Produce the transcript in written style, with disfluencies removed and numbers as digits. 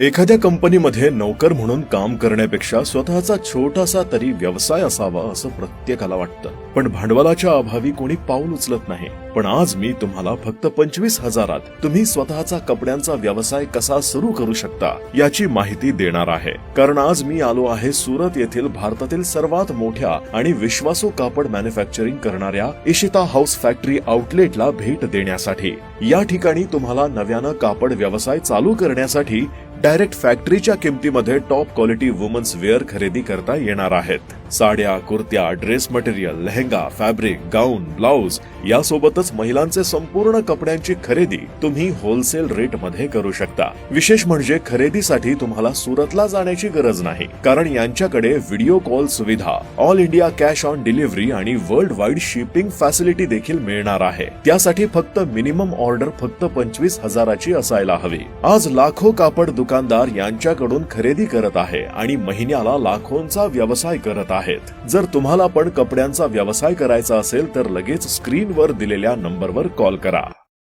एखाद्या कंपनीमध्ये नोकर म्हणून काम करण्यापेक्षा स्वतःचा छोटासा तरी व्यवसाय असावा असं प्रत्येकाला वाटतं, पण भांडवलाच्या अभावी कोणी पाऊल उचलत नाही। पण आज मी तुम्हाला फक्त 25,000 तुम्ही स्वतःचा कपड्यांचा व्यवसाय कसा सुरू करू शकता याची माहिती देणार आहे। कारण आज मी आलो आहे सुरत येथील भारतातील सर्वात मोठ्या आणि विश्वासू कापड मॅन्युफॅक्चरिंग करणाऱ्या इशिता हाऊस फॅक्टरी आउटलेटला भेट देण्यासाठी। या ठिकाणी तुम्हाला नव्यानं कापड व्यवसाय चालू करण्यासाठी डायरेक्ट फॅक्टरीच्या किमतीमध्ये टॉप क्वालिटी वुमन्स वेअर खरेदी करता येणार आहेत। साड्या, कुर्त्या, ड्रेस मटेरियल, लेहंगा, फॅब्रिक, गाऊन, ब्लाउज यासोबतच महिलांचे संपूर्ण कपड्यांची खरेदी तुम्ही होलसेल रेट मध्ये करू शकता। विशेष म्हणजे खरेदीसाठी तुम्हाला सुरतला जाण्याची गरज नाही, कारण यांच्याकडे व्हिडिओ कॉल सुविधा, all India cash on delivery आणि वर्ल्ड वाईड शिपिंग फॅसिलिटी देखील मिळणार आहे। त्यासाठी फक्त मिनिमम ऑर्डर फक्त 25,000ची असायला हवी। आज लाखो कापड दुकानदार यांच्याकडून खरेदी करत आहे आणि महिन्याला लाखोंचा व्यवसाय करत आहेत। जर तुम्हाला पण कपड्यांचा व्यवसाय करायचा असेल तर लगेच स्क्रीनवर दिलेल्या नंबरवर कॉल करा।